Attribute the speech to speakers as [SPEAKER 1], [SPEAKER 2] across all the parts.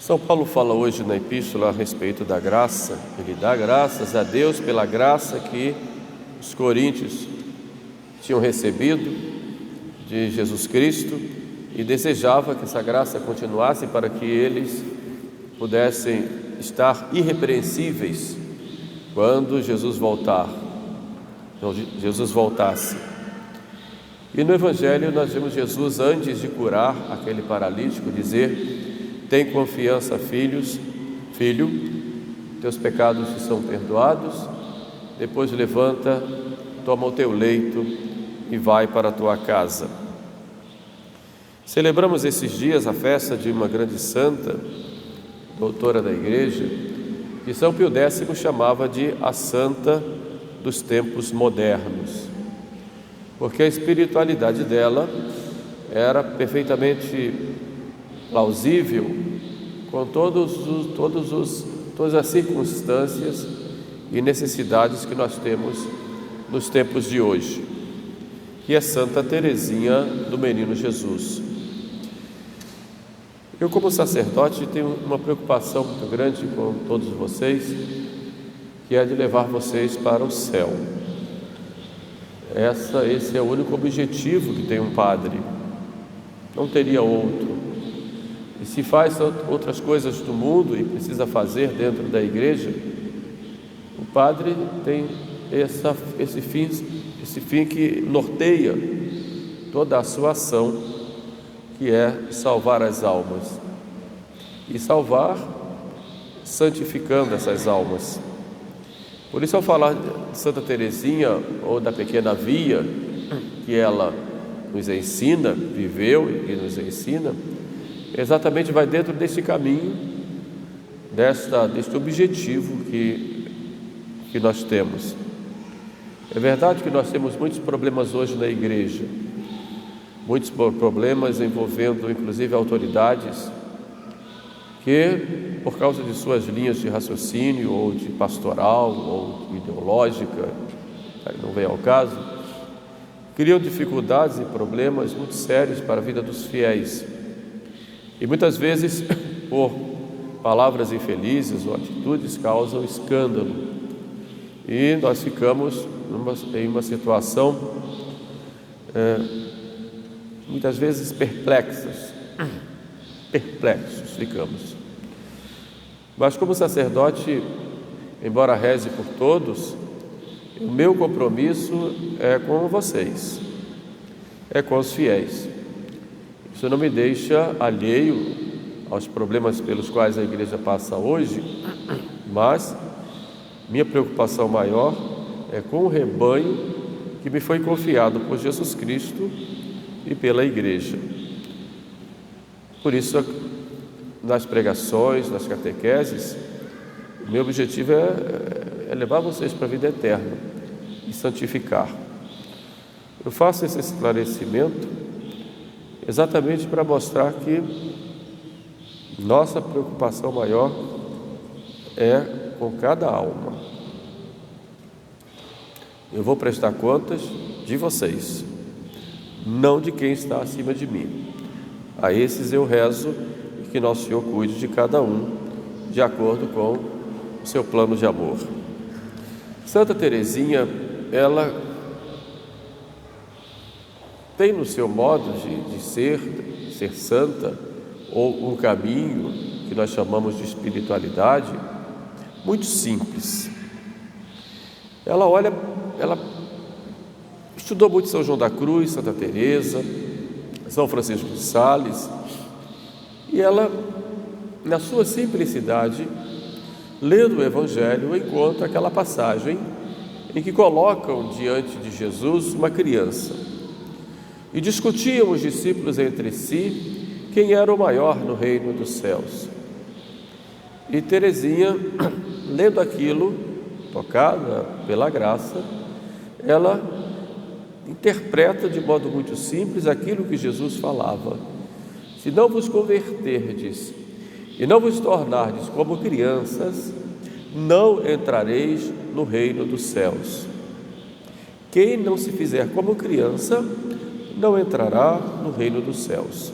[SPEAKER 1] São Paulo fala hoje na epístola a respeito da graça. Ele dá graças a Deus pela graça que os coríntios tinham recebido de Jesus Cristo e desejava que essa graça continuasse para que eles pudessem estar irrepreensíveis quando Jesus voltasse. E no Evangelho nós vemos Jesus, antes de curar aquele paralítico, dizer: tem confiança, filho, teus pecados te são perdoados. Depois levanta, toma o teu leito e vai para a tua casa. Celebramos esses dias a festa de uma grande santa, doutora da Igreja, que São Pio X chamava de a santa dos tempos modernos, porque a espiritualidade dela era perfeitamente plausível com todas as circunstâncias e necessidades que nós temos nos tempos de hoje, que é Santa Teresinha do Menino Jesus. Eu, como sacerdote, tenho uma preocupação muito grande com todos vocês, que é de levar vocês para o céu. Esse é o único objetivo que tem um padre, não teria outro. E se faz outras coisas do mundo e precisa fazer dentro da igreja, o padre tem esse fim que norteia toda a sua ação, que é salvar as almas. E salvar santificando essas almas. Por isso, ao falar de Santa Teresinha ou da pequena via que ela nos ensina, viveu e nos ensina, exatamente vai dentro desse caminho, deste objetivo que nós temos. É verdade que nós temos muitos problemas hoje na igreja, muitos problemas envolvendo inclusive autoridades que, por causa de suas linhas de raciocínio ou de pastoral ou ideológica, não vem ao caso, criam dificuldades e problemas muito sérios para a vida dos fiéis. E muitas vezes, por palavras infelizes ou atitudes, causam escândalo. E nós ficamos em uma situação, muitas vezes perplexos ficamos. Mas como sacerdote, embora reze por todos, o meu compromisso é com vocês, é com os fiéis. Isso não me deixa alheio aos problemas pelos quais a igreja passa hoje, mas minha preocupação maior é com o rebanho que me foi confiado por Jesus Cristo e pela igreja. Por isso, nas pregações, nas catequeses, o meu objetivo é levar vocês para a vida eterna e santificar. Eu faço esse esclarecimento exatamente para mostrar que nossa preocupação maior é com cada alma. Eu vou prestar contas de vocês, não de quem está acima de mim. A esses eu rezo e que Nosso Senhor cuide de cada um, de acordo com o seu plano de amor. Santa Teresinha, ela tem no seu modo de ser santa, ou um caminho que nós chamamos de espiritualidade, muito simples. Ela estudou muito São João da Cruz, Santa Teresa, São Francisco de Sales, e ela, na sua simplicidade, lendo o Evangelho, encontra aquela passagem em que colocam diante de Jesus uma criança. E discutiam os discípulos entre si quem era o maior no reino dos céus. E Teresinha, lendo aquilo, tocada pela graça, ela interpreta de modo muito simples aquilo que Jesus falava: se não vos converterdes e não vos tornardes como crianças, não entrareis no reino dos céus. Quem não se fizer como criança, não entrará no reino dos céus.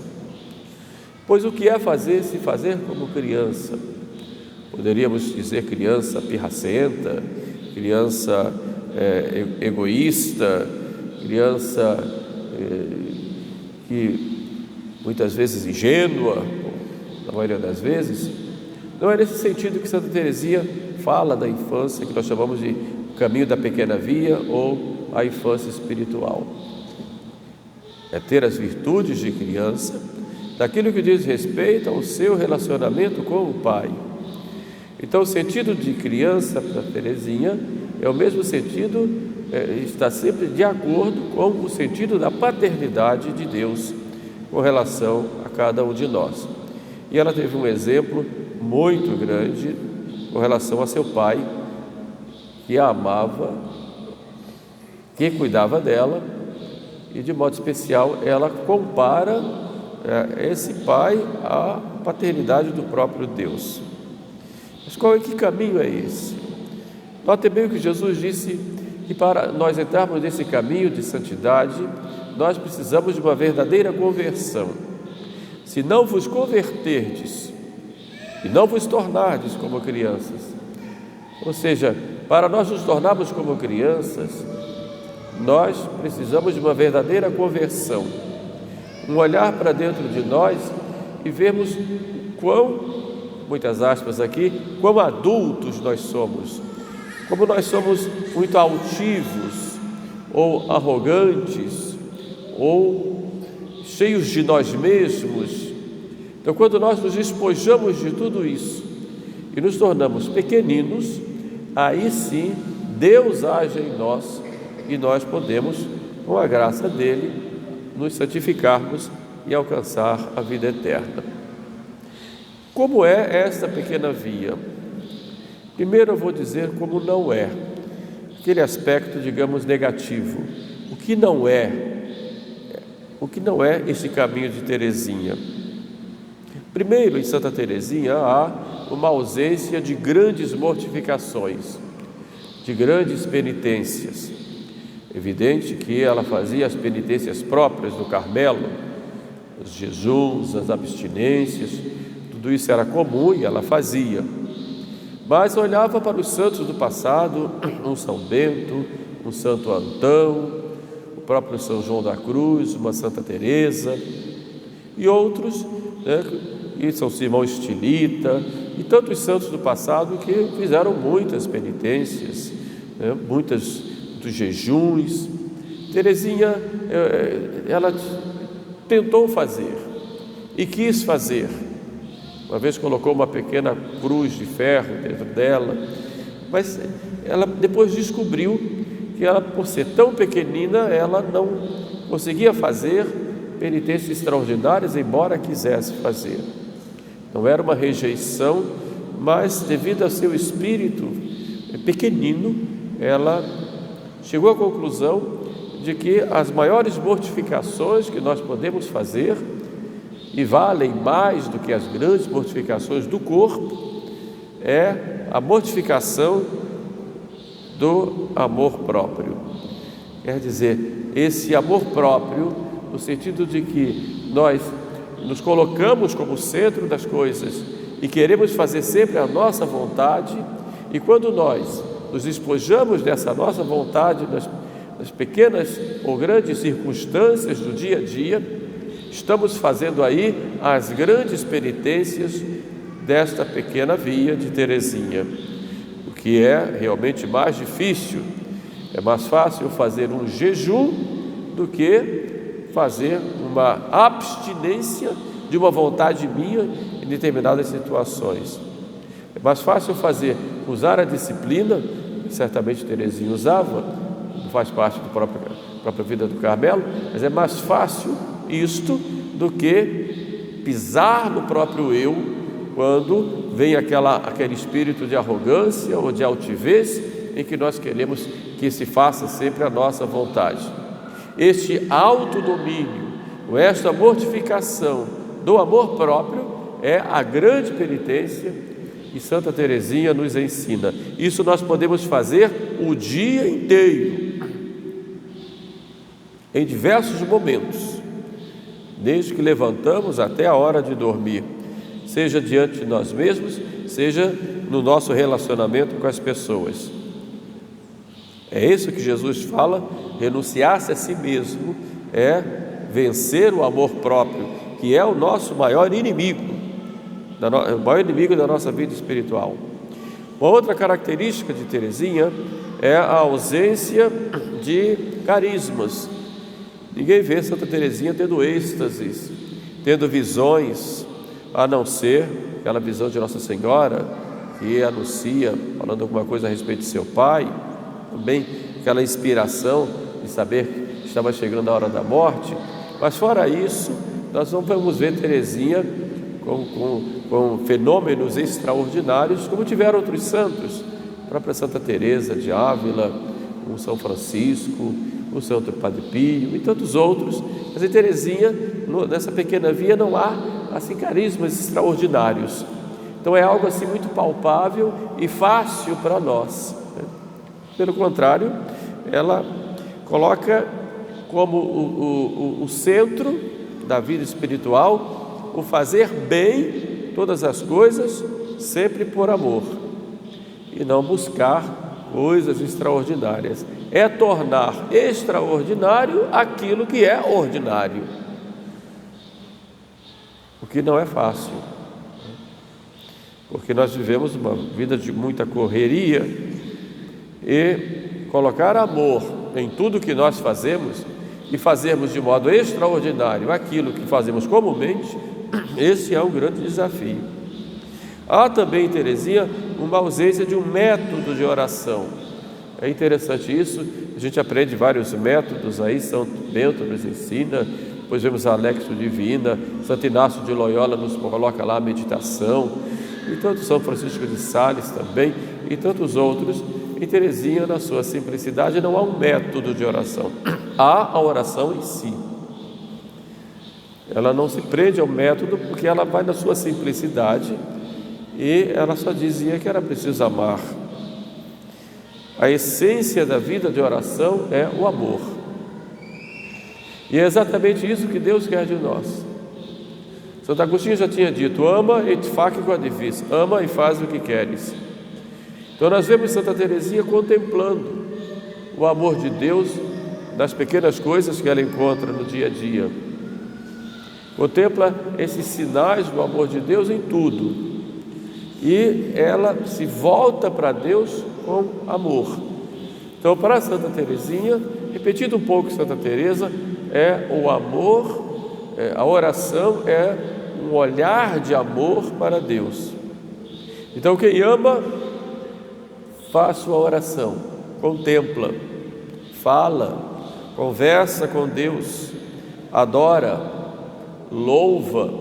[SPEAKER 1] Pois o que é se fazer como criança? Poderíamos dizer criança pirracenta, criança egoísta, criança que muitas vezes ingênua, na maioria das vezes. Não é nesse sentido que Santa Teresinha fala da infância, que nós chamamos de caminho da pequena via ou a infância espiritual. É ter as virtudes de criança, daquilo que diz respeito ao seu relacionamento com o Pai. Então, o sentido de criança para Teresinha é o mesmo sentido, está sempre de acordo com o sentido da paternidade de Deus com relação a cada um de nós. E ela teve um exemplo muito grande com relação a seu pai, que a amava, que cuidava dela, e de modo especial ela compara esse pai à paternidade do próprio Deus. Mas que caminho é esse? Note bem o que Jesus disse, que para nós entrarmos nesse caminho de santidade, nós precisamos de uma verdadeira conversão. Se não vos converterdes e não vos tornardes como crianças, ou seja, para nós nos tornarmos como crianças, nós precisamos de uma verdadeira conversão, um olhar para dentro de nós e vermos muitas aspas aqui, quão adultos nós somos, como nós somos muito altivos, ou arrogantes, ou cheios de nós mesmos. Então, quando nós nos despojamos de tudo isso e nos tornamos pequeninos, aí sim Deus age em nós e nós podemos, com a graça dele, nos santificarmos e alcançar a vida eterna. Como é esta pequena via? Primeiro eu vou dizer como não é, aquele aspecto, digamos, negativo. O que não é esse caminho de Teresinha? Primeiro, em Santa Teresinha há uma ausência de grandes mortificações, de grandes penitências. Evidente que ela fazia as penitências próprias do Carmelo, os jejuns, as abstinências, tudo isso era comum e ela fazia. Mas olhava para os santos do passado, um São Bento, um Santo Antão, o próprio São João da Cruz, uma Santa Teresa e outros, e São Simão Estilita e tantos santos do passado que fizeram muitas penitências, muitos jejuns. Teresinha, ela tentou fazer e quis fazer. Uma vez colocou uma pequena cruz de ferro dentro dela, mas ela depois descobriu que ela, por ser tão pequenina, ela não conseguia fazer penitências extraordinárias, embora quisesse fazer. Não era uma rejeição, mas devido ao seu espírito pequenino, ela chegou à conclusão de que as maiores mortificações que nós podemos fazer, e valem mais do que as grandes mortificações do corpo, é a mortificação do amor próprio. Quer dizer, esse amor próprio, no sentido de que nós nos colocamos como centro das coisas e queremos fazer sempre a nossa vontade, e quando nós nos despojamos dessa nossa vontade nas pequenas ou grandes circunstâncias do dia a dia, estamos fazendo aí as grandes penitências desta pequena via de Teresinha, o que é realmente mais difícil. É mais fácil fazer um jejum do que fazer uma abstinência de uma vontade minha em determinadas situações. É mais fácil usar a disciplina, que certamente Teresinha usava, não faz parte da própria vida do Carmelo, mas é mais fácil isto do que pisar no próprio eu quando vem aquele espírito de arrogância ou de altivez, em que nós queremos que se faça sempre a nossa vontade. Este autodomínio, ou esta mortificação do amor próprio, é a grande penitência que Santa Teresinha nos ensina. Isso nós podemos fazer o dia inteiro, em diversos momentos, desde que levantamos até a hora de dormir, seja diante de nós mesmos, seja no nosso relacionamento com as pessoas. É isso que Jesus fala: renunciar-se a si mesmo é vencer o amor próprio, que é o nosso maior inimigo, o maior inimigo da nossa vida espiritual. Uma outra característica de Teresinha é a ausência de carismas. Ninguém vê Santa Teresinha tendo êxtases, tendo visões, a não ser aquela visão de Nossa Senhora, que anuncia, falando alguma coisa a respeito de seu pai, também aquela inspiração de saber que estava chegando a hora da morte. Mas fora isso, nós não vamos ver Teresinha com fenômenos extraordinários, como tiveram outros santos, a própria Santa Teresa de Ávila, o São Francisco, o Santo Padre Pio e tantos outros. Mas em Teresinha, nessa pequena via, não há assim carismas extraordinários. Então é algo assim muito palpável e fácil para nós. Pelo contrário, ela coloca como o centro da vida espiritual o fazer bem todas as coisas, sempre por amor, e não buscar coisas extraordinárias. É tornar extraordinário aquilo que é ordinário, o que não é fácil, porque nós vivemos uma vida de muita correria, e colocar amor em tudo que nós fazemos e fazermos de modo extraordinário aquilo que fazemos comumente, esse é um grande desafio. Há também em Teresinha uma ausência de um método de oração. É interessante isso, a gente aprende vários métodos aí, São Bento nos ensina, depois vemos a Alexio Divina, Santo Inácio de Loyola nos coloca lá a meditação, e tanto São Francisco de Sales também, e tantos outros. Em Teresinha, na sua simplicidade, não há um método de oração, há a oração em si. Ela não se prende ao método, porque ela vai na sua simplicidade, e ela só dizia que era preciso amar. A essência da vida de oração é o amor, e é exatamente isso que Deus quer de nós. Santo Agostinho já tinha dito: ama et fac quod vis, ama e faz o que queres. Então nós vemos Santa Teresinha contemplando o amor de Deus nas pequenas coisas que ela encontra no dia a dia. Contempla esses sinais do amor de Deus em tudo, e ela se volta para Deus com amor. Então, para Santa Teresinha, repetindo um pouco Santa Teresa, é o amor, a oração é um olhar de amor para Deus. Então quem ama faz sua oração, contempla, fala, conversa com Deus, adora, louva,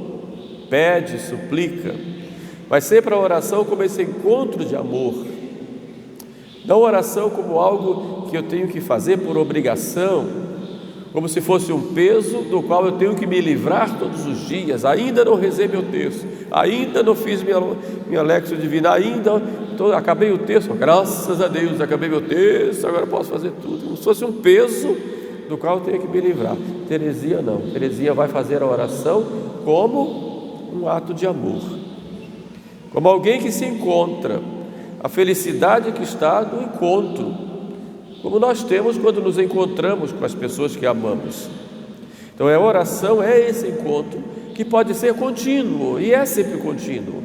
[SPEAKER 1] pede, suplica, mas sempre a oração como esse encontro de amor, não a oração como algo que eu tenho que fazer por obrigação, como se fosse um peso do qual eu tenho que me livrar todos os dias. Ainda não rezei meu texto, ainda não fiz minha Alexio Divina, acabei o texto, graças a Deus, acabei meu texto, agora posso fazer tudo, como se fosse um peso do qual eu tenho que me livrar. Teresinha não, Teresinha vai fazer a oração como um ato de amor, como alguém que se encontra, a felicidade que está no encontro, como nós temos quando nos encontramos com as pessoas que amamos. Então a oração é esse encontro que pode ser contínuo, e é sempre contínuo.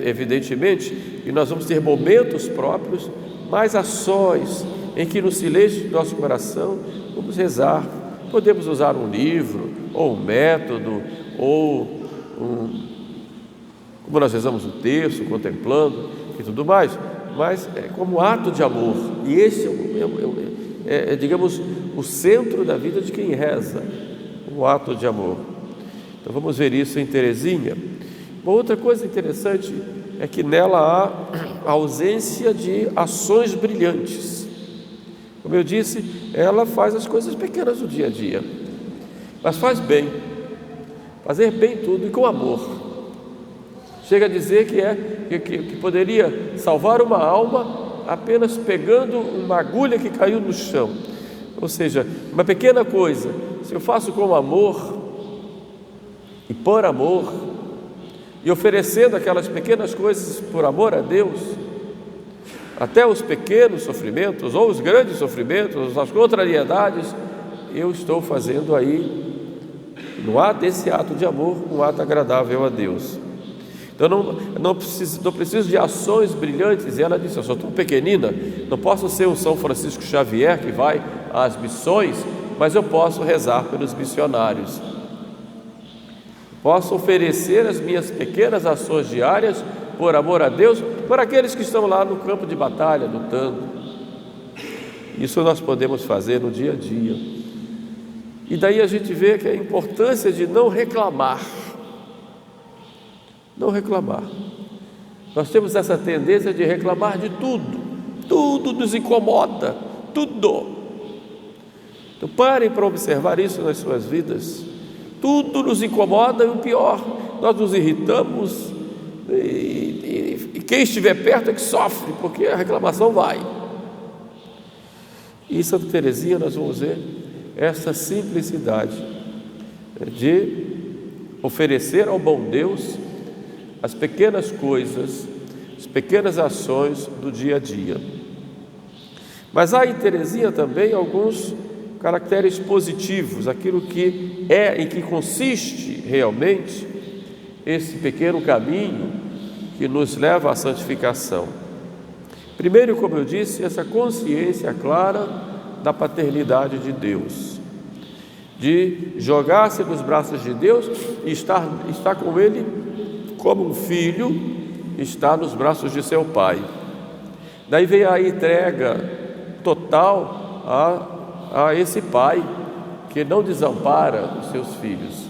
[SPEAKER 1] Evidentemente que nós vamos ter momentos próprios, mas a sós, em que no silêncio do nosso coração vamos rezar. Podemos usar um livro, ou um método, ou como nós rezamos o texto, contemplando e tudo mais, mas é como ato de amor, e esse é, digamos, o centro da vida de quem reza, o ato de amor. Então vamos ver isso em Teresinha. Uma outra coisa interessante é que nela há ausência de ações brilhantes. Como eu disse, ela faz as coisas pequenas do dia a dia, mas faz bem, fazer bem tudo e com amor. Chega a dizer que poderia salvar uma alma apenas pegando uma agulha que caiu no chão. Ou seja, uma pequena coisa, se eu faço com amor e por amor, e oferecendo aquelas pequenas coisas por amor a Deus, até os pequenos sofrimentos ou os grandes sofrimentos, as contrariedades, eu estou fazendo aí, desse ato de amor, um ato agradável a Deus. Então não preciso de ações brilhantes. E ela disse: eu sou tão pequenina, não posso ser um São Francisco Xavier que vai às missões, mas eu posso rezar pelos missionários. Posso oferecer as minhas pequenas ações diárias por amor a Deus, por aqueles que estão lá no campo de batalha, lutando. Isso nós podemos fazer no dia a dia. E daí a gente vê que a importância de não reclamar. Não reclamar. Nós temos essa tendência de reclamar de tudo. Tudo nos incomoda, tudo. Então parem para observar isso nas suas vidas. Tudo nos incomoda, e o pior, nós nos irritamos, e quem estiver perto é que sofre, porque a reclamação vai. E em Santa Teresinha nós vamos ver essa simplicidade de oferecer ao bom Deus as pequenas coisas, as pequenas ações do dia a dia. Mas há em Teresinha também alguns caracteres positivos, aquilo que é e que consiste realmente esse pequeno caminho que nos leva à santificação. Primeiro, como eu disse, essa consciência clara da paternidade de Deus, de jogar-se nos braços de Deus e estar com Ele como um filho está nos braços de seu pai. Daí vem a entrega total a esse pai que não desampara os seus filhos.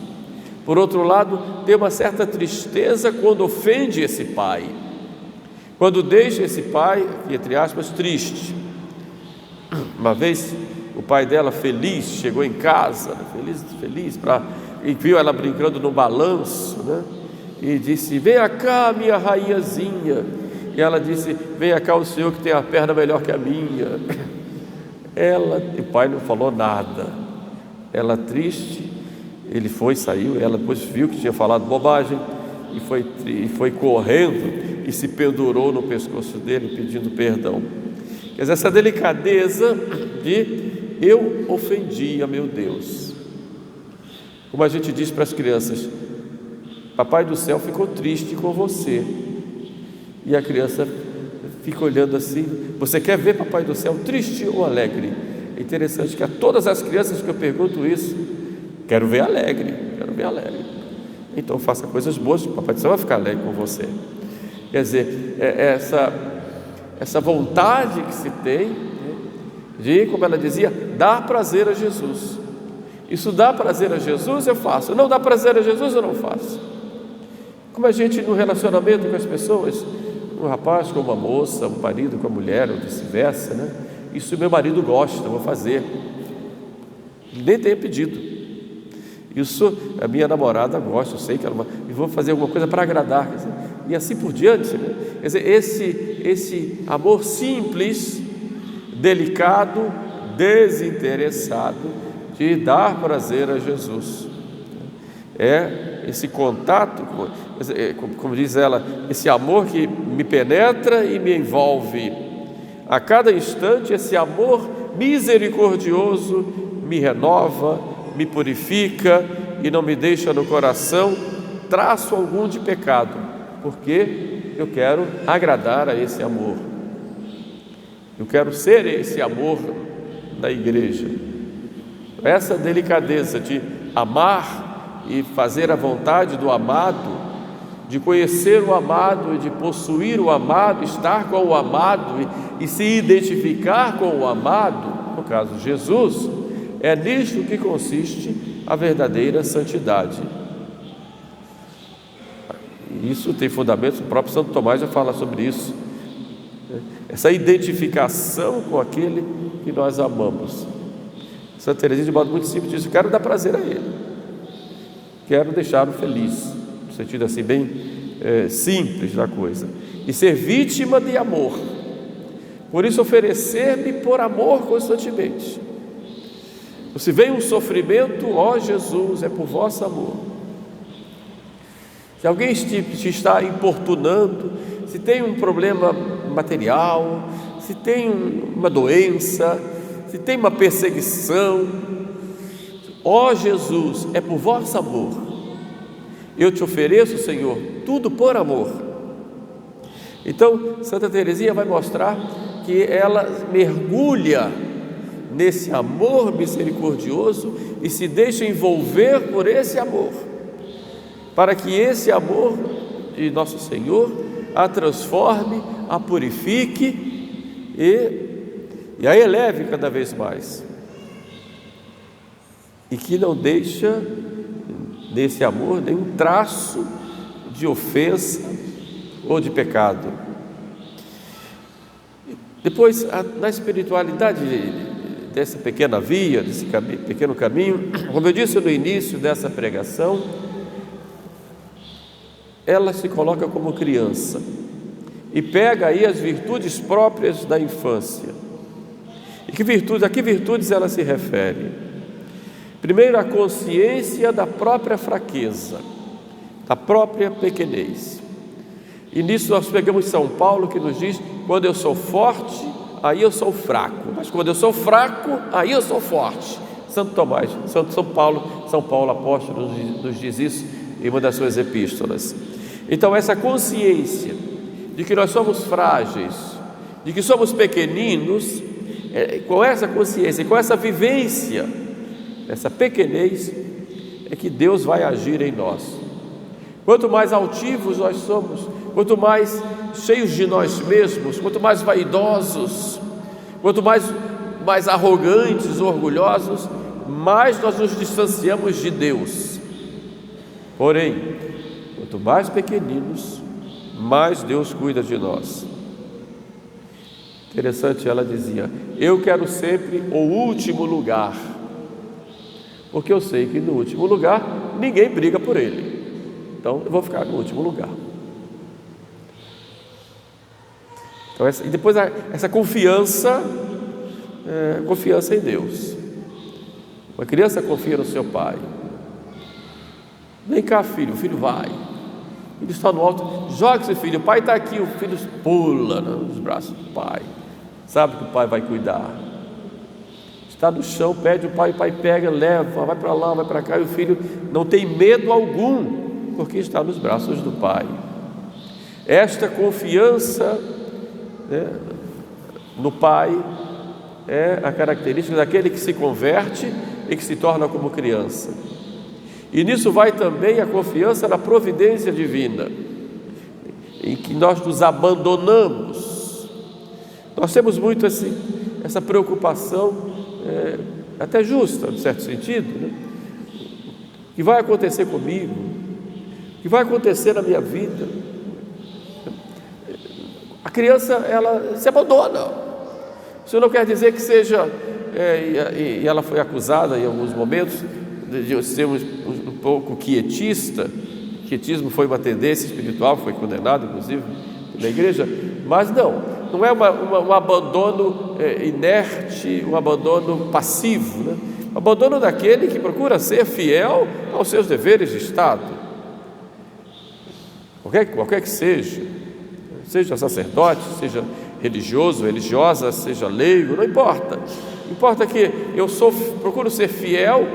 [SPEAKER 1] Por outro lado, tem uma certa tristeza quando ofende esse pai, quando deixa esse pai, entre aspas, triste. Uma vez o pai dela, feliz, chegou em casa, feliz, e viu ela brincando no balanço, né? E disse: venha cá, minha rainhazinha. E ela disse: venha cá o senhor que tem a perna melhor que a minha. O pai não falou nada. Ela triste, ele saiu, ela depois viu que tinha falado bobagem e foi correndo e se pendurou no pescoço dele pedindo perdão. Quer dizer, essa delicadeza de eu ofendi a meu Deus. Como a gente diz para as crianças: Papai do céu ficou triste com você. E a criança fica olhando assim: você quer ver Papai do céu triste ou alegre? É interessante que a todas as crianças que eu pergunto isso, quero ver alegre. Então faça coisas boas, que o Papai do céu vai ficar alegre com você. Quer dizer, essa vontade que se tem de, como ela dizia, dar prazer a Jesus. Isso dá prazer a Jesus, eu faço. Não dá prazer a Jesus, eu não faço. Como a gente no relacionamento com as pessoas, um rapaz com uma moça, um marido com a mulher, ou vice-versa, né? Isso meu marido gosta, eu vou fazer. Nem tenho pedido. Isso a minha namorada gosta, eu sei que ela, e vou fazer alguma coisa para agradar, quer dizer, e assim por diante, né? Quer dizer, esse amor simples, delicado, desinteressado, de dar prazer a Jesus. É esse contato, como diz ela, esse amor que me penetra e me envolve. A cada instante, esse amor misericordioso me renova, me purifica e não me deixa no coração traço algum de pecado, porque eu quero agradar a esse amor. Eu quero ser esse amor da igreja. Essa delicadeza de amar e fazer a vontade do amado, de conhecer o amado e de possuir o amado, estar com o amado e se identificar com o amado, no caso Jesus, é nisto que consiste a verdadeira santidade. Isso tem fundamentos, o próprio Santo Tomás já fala sobre isso. Essa identificação com aquele que nós amamos. Santa Teresinha, de modo muito simples, diz: eu quero dar prazer a ele, quero deixá-lo feliz, no sentido assim bem simples da coisa, e ser vítima de amor. Por isso, oferecer-me por amor constantemente. Se vem um sofrimento, ó Jesus, é por vosso amor. Se alguém te está importunando, se tem um problema material, se tem uma doença, se tem uma perseguição, ó Jesus, é por vosso amor. Eu te ofereço, Senhor, tudo por amor. Então, Santa Teresinha vai mostrar que ela mergulha nesse amor misericordioso e se deixa envolver por esse amor, para que esse amor de nosso Senhor a transforme, a purifique e a eleve cada vez mais, e que não deixa nesse amor nenhum traço de ofensa ou de pecado. Depois, na espiritualidade dessa pequena via, desse pequeno caminho, como eu disse no início dessa pregação, ela se coloca como criança e pega aí as virtudes próprias da infância. E a que virtudes ela se refere? Primeiro, a consciência da própria fraqueza, da própria pequenez. E nisso nós pegamos São Paulo, que nos diz: quando eu sou forte, aí eu sou fraco, mas quando eu sou fraco, aí eu sou forte. São Paulo apóstolo nos diz isso em uma das suas epístolas. Então, essa consciência de que nós somos frágeis, de que somos pequeninos, com essa consciência e com essa vivência, essa pequenez, é que Deus vai agir em nós. Quanto mais altivos nós somos, quanto mais cheios de nós mesmos, quanto mais vaidosos, quanto mais arrogantes, orgulhosos, mais nós nos distanciamos de Deus. Porém, quanto mais pequeninos, mais Deus cuida de nós. Interessante, ela dizia: eu quero sempre o último lugar, porque eu sei que no último lugar ninguém briga por ele. Então eu vou ficar no último lugar. Então, e depois essa confiança em Deus. Uma criança confia no seu pai. Vem cá, filho, o filho vai. Ele está no alto, joga esse filho, o pai está aqui, o filho pula nos braços do pai. Sabe que o pai vai cuidar. Está no chão, pede o pai pega, leva, vai para lá, vai para cá, e o filho não tem medo algum, porque está nos braços do pai. Esta confiança no pai é a característica daquele que se converte e que se torna como criança. E nisso vai também a confiança na providência divina, em que nós nos abandonamos. Nós temos muito essa preocupação, até justa, em certo sentido, né? O que vai acontecer comigo? O que vai acontecer na minha vida? A criança, ela se abandona. Isso não quer dizer que seja, e ela foi acusada em alguns momentos de ser um pouco quietista. O quietismo foi uma tendência espiritual, foi condenado inclusive na igreja, mas não é um abandono inerte, um abandono passivo, né? O abandono daquele que procura ser fiel aos seus deveres de Estado, qualquer que seja sacerdote, seja religioso, religiosa, seja leigo, não importa. Importa que eu procuro ser fiel,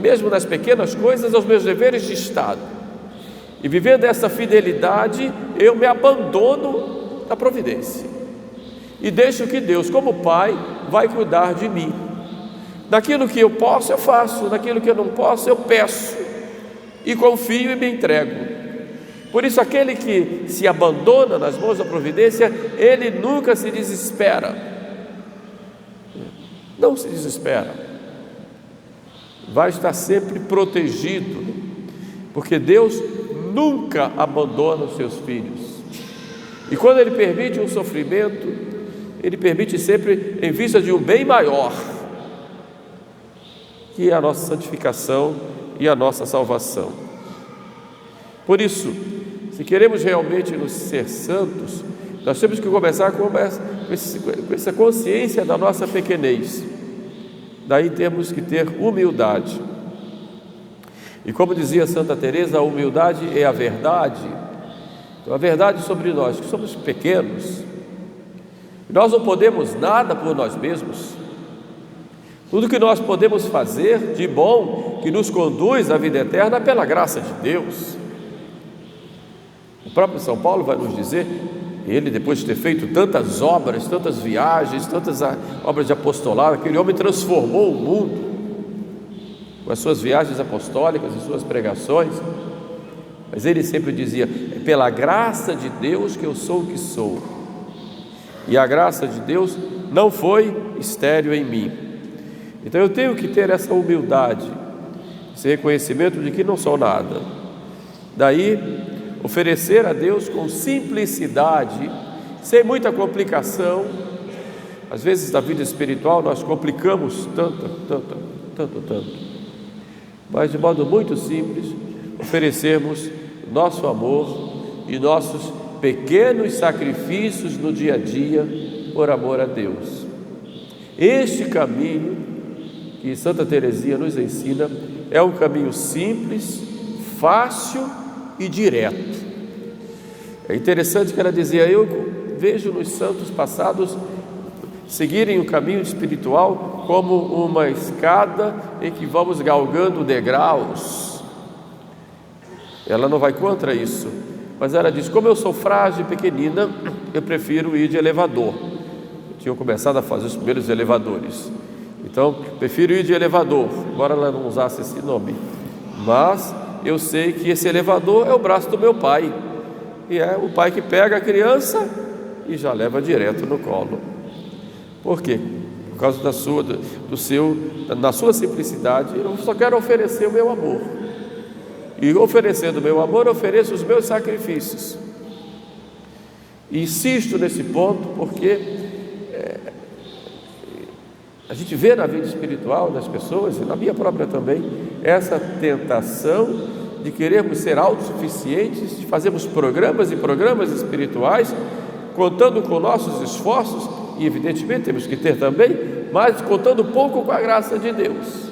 [SPEAKER 1] mesmo nas pequenas coisas, aos meus deveres de Estado. E vivendo essa fidelidade, eu me abandono da providência e deixo que Deus, como Pai, vai cuidar de mim. Naquilo que eu posso, eu faço. Naquilo que eu não posso, eu peço e confio e me entrego. Por isso, aquele que se abandona nas mãos da providência, ele nunca se desespera. Não se desespera. Vai estar sempre protegido, porque Deus nunca abandona os seus filhos. E quando Ele permite um sofrimento, Ele permite sempre em vista de um bem maior, que é a nossa santificação e a nossa salvação. Por isso, se queremos realmente nos ser santos, nós temos que começar com essa consciência da nossa pequenez. Daí temos que ter humildade. E como dizia Santa Teresa, a humildade é a verdade. Então, a verdade sobre nós, que somos pequenos. Nós não podemos nada por nós mesmos. Tudo que nós podemos fazer de bom, que nos conduz à vida eterna, é pela graça de Deus. O próprio São Paulo vai nos dizer, ele depois de ter feito tantas obras, tantas viagens, tantas obras de apostolado, aquele homem transformou o mundo com as suas viagens apostólicas e suas pregações, mas ele sempre dizia, é pela graça de Deus que eu sou o que sou, e a graça de Deus não foi estéril em mim. Então eu tenho que ter essa humildade, esse reconhecimento de que não sou nada. Daí oferecer a Deus com simplicidade, sem muita complicação. Às vezes na vida espiritual nós complicamos tanto, mas de modo muito simples, oferecermos nosso amor e nossos pequenos sacrifícios no dia a dia por amor a Deus. Este caminho que Santa Teresinha nos ensina é um caminho simples, fácil e direto. É interessante que ela dizia, eu vejo nos santos passados seguirem o caminho espiritual como uma escada em que vamos galgando degraus. Ela não vai contra isso, mas ela diz, como eu sou frágil e pequenina, eu prefiro ir de elevador. Tinham começado a fazer os primeiros elevadores, então prefiro ir de elevador, embora ela não usasse esse nome, mas eu sei que esse elevador é o braço do meu pai, e é o pai que pega a criança e já leva direto no colo. Por quê? Por causa da sua simplicidade. Eu só quero oferecer o meu amor, e oferecendo o meu amor, ofereço os meus sacrifícios. E insisto nesse ponto porque a gente vê na vida espiritual das pessoas, e na minha própria também, essa tentação de querermos ser autossuficientes, de fazermos programas e programas espirituais, contando com nossos esforços, e evidentemente temos que ter também, mas contando pouco com a graça de Deus.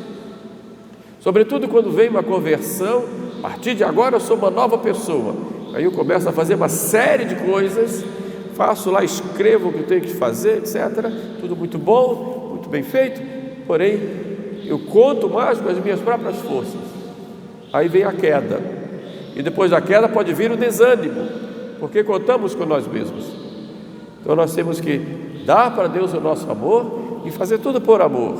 [SPEAKER 1] Sobretudo quando vem uma conversão, a partir de agora eu sou uma nova pessoa, aí eu começo a fazer uma série de coisas, faço lá, escrevo o que eu tenho que fazer, etc. Tudo muito bom, muito bem feito, porém eu conto mais com as minhas próprias forças. Aí vem a queda, e depois da queda pode vir o desânimo, porque contamos com nós mesmos. Então nós temos que dar para Deus o nosso amor e fazer tudo por amor.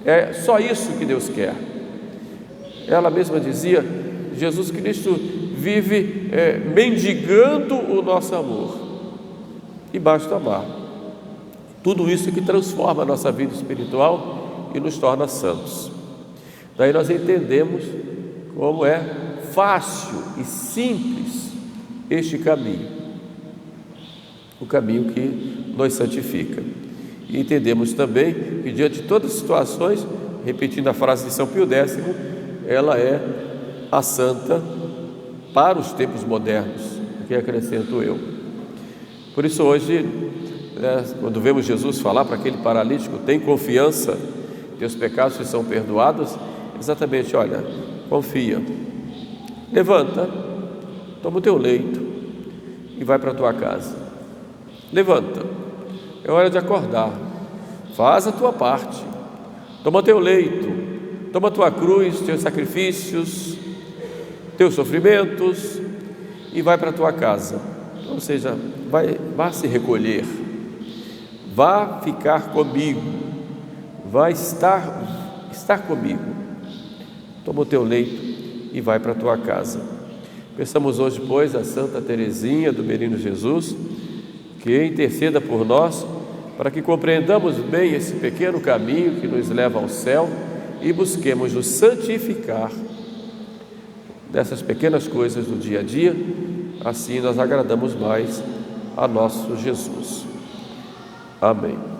[SPEAKER 1] É só isso que Deus quer. Ela mesma dizia, Jesus Cristo vive mendigando o nosso amor, e basta amar. Tudo isso que transforma a nossa vida espiritual e nos torna santos. Daí nós entendemos como é fácil e simples este caminho, o caminho que nos santifica. E entendemos também que diante de todas as situações, repetindo a frase de São Pio X, ela é a santa para os tempos modernos, que acrescento eu. Por isso hoje, quando vemos Jesus falar para aquele paralítico, tem confiança, teus pecados te são perdoados, exatamente, olha, confia, levanta, toma o teu leito e vai para a tua casa. Levanta, é hora de acordar, faz a tua parte, toma teu leito, toma tua cruz, teus sacrifícios, teus sofrimentos e vai para a tua casa. Ou seja, vá se recolher, vá ficar comigo, vai estar comigo. Toma o teu leito e vai para a tua casa. Peçamos hoje, pois, a Santa Teresinha do Menino Jesus, que interceda por nós, para que compreendamos bem esse pequeno caminho que nos leva ao céu e busquemos nos santificar nessas pequenas coisas do dia a dia, assim nós agradamos mais a nosso Jesus. Amém.